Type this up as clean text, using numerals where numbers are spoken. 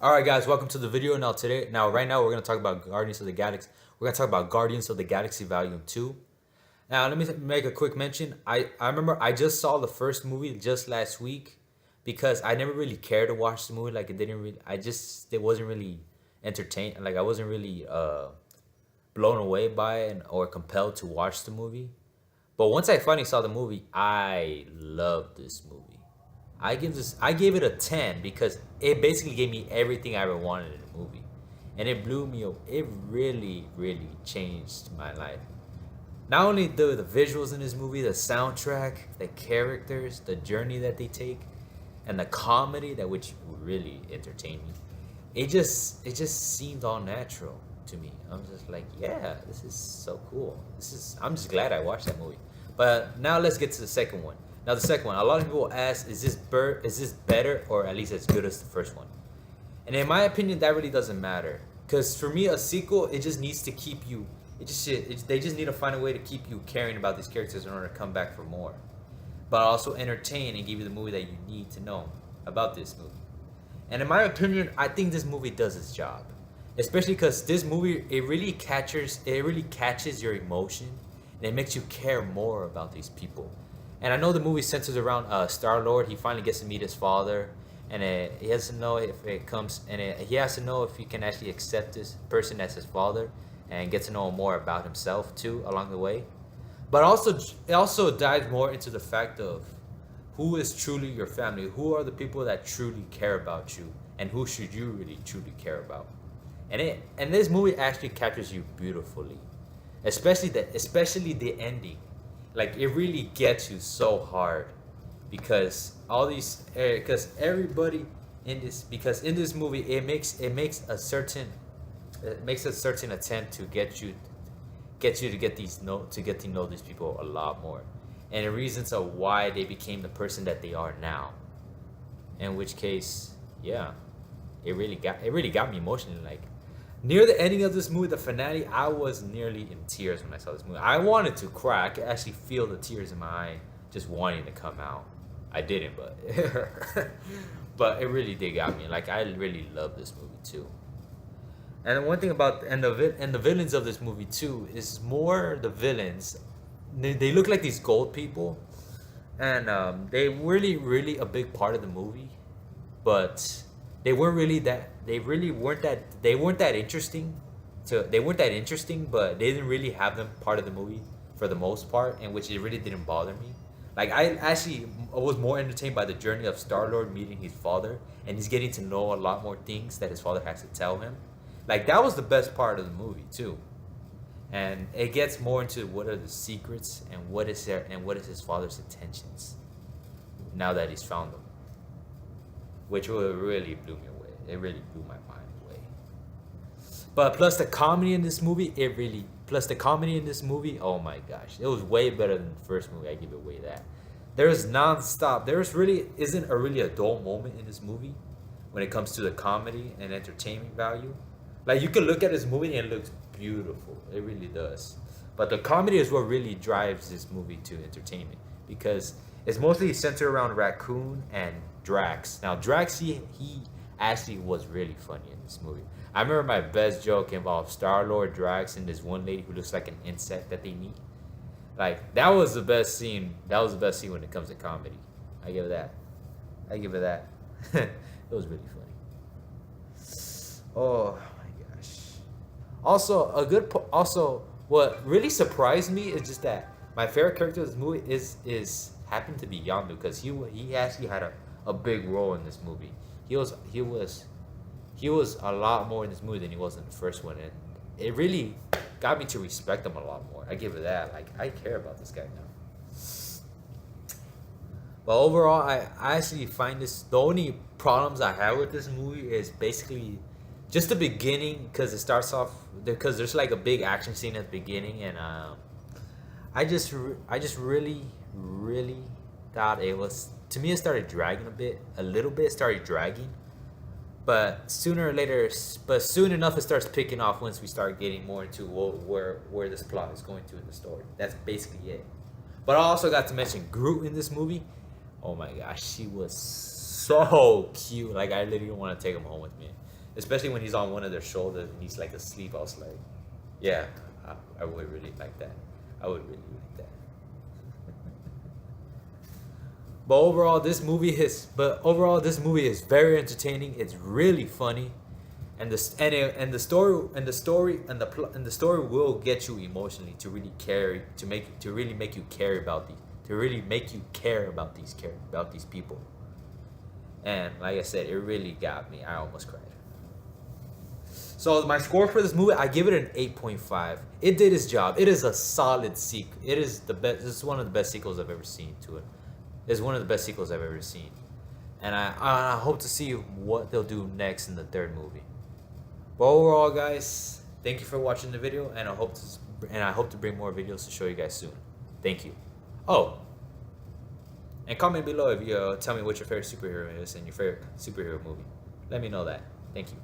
All right, guys, welcome to the video. Right now, we're gonna talk about Guardians of the Galaxy. We're gonna talk about Guardians of the Galaxy Volume 2. Now, let me make a quick mention. I remember I just saw the first movie just last week because I never really cared to watch the movie. Like it didn't really. It wasn't really entertained. Like I wasn't really blown away by it or compelled to watch the movie. But once I finally saw the movie, I loved this movie. I gave it a 10 because it basically gave me everything I ever wanted in a movie. And it blew me away. It really, really changed my life. Not only the visuals in this movie, the soundtrack, the characters, the journey that they take, and the comedy that which really entertained me. It just seemed all natural to me. I was just like, yeah, this is so cool. I'm just glad I watched that movie. But now let's get to the second one. Now the second one, a lot of people ask, is this better or at least as good as the first one? And in my opinion, that really doesn't matter. Cause for me, a sequel, it just needs to keep you. They just need to find a way to keep you caring about these characters in order to come back for more, but also entertain and give you the movie that you need to know about this movie. And in my opinion, I think this movie does its job, especially because this movie it really catches your emotion, and it makes you care more about these people. And I know the movie centers around Star Lord. He finally gets to meet his father, and he has to know if it comes, and he has to know if he can actually accept this person as his father, and get to know more about himself too along the way. But also, it also dives more into the fact of who is truly your family, who are the people that truly care about you, and who should you really truly care about. And this movie actually captures you beautifully, especially the ending. Like it really gets you so hard because all these because everybody because in this movie it makes a certain attempt to get you to get to know these people a lot more, and the reasons of why they became the person that they are now. In which case, yeah, it really got me emotionally. Like near the ending of this movie, the finale, I was nearly in tears when I saw this movie. I wanted to cry. I could actually feel the tears in my eye, just wanting to come out. I didn't, but but it really did got me. Like I really love this movie too. And one thing about and the villains of this movie too is more the villains. They look like these gold people, and they really a big part of the movie, but they weren't that interesting. They weren't that interesting, but they didn't really have them part of the movie for the most part, in which it really didn't bother me. Like I actually was more entertained by the journey of Star Lord meeting his father, and he's getting to know a lot more things that his father has to tell him. Like that was the best part of the movie too, and it gets more into what are the secrets and what is his father's intentions now that he's found them, which really blew me away. It really blew my mind away. But plus the comedy in this movie, oh my gosh, it was way better than the first movie. I give it away that. There's nonstop. There's really isn't a really a dull moment in this movie when it comes to the comedy and entertainment value. Like you can look at this movie and it looks beautiful. It really does. But the comedy is what really drives this movie to entertainment because it's mostly centered around Raccoon and Drax. Now Drax, he actually was really funny in this movie. I remember my best joke involved Star Lord, Drax, and this one lady who looks like an insect that they meet. Like that was the best scene. That was the best scene when it comes to comedy. I give it that. I give it that. It was really funny. Oh my gosh. Also, what really surprised me is just that my favorite character of this movie is happened to be Yondu because he actually had a big role in this movie. He was a lot more in this movie than he was in the first one, and it really got me to respect him a lot more. I give it that. Like I care about this guy now. But overall, I actually find this the only problems I have with this movie is basically just the beginning because it starts off because there's like a big action scene at the beginning, and I just really thought it was to me it started dragging a little bit started dragging, but soon enough it starts picking off once we start getting more into where this plot is going to in the story. That's basically it. But I also got to mention Groot in this movie. Oh my gosh, she was so cute. Like I literally want to take him home with me, especially when he's on one of their shoulders and he's like asleep. I was like, yeah, I would really like that. I would really like that. But overall, this movie is very entertaining. It's really funny, and the story will get you emotionally to really care to really make you care about these people. And like I said, it really got me. I almost cried. So my score for this movie, I give it an 8.5. It did its job. It is a solid sequel. It is the best. This is one of the best sequels I've ever seen to it. It's one of the best sequels I've ever seen, and I hope to see what they'll do next in the third movie. But overall, guys, thank you for watching the video, and I hope to bring more videos to show you guys soon. Thank you. Oh, and comment below if you tell me what your favorite superhero is and your favorite superhero movie. Let me know that. Thank you.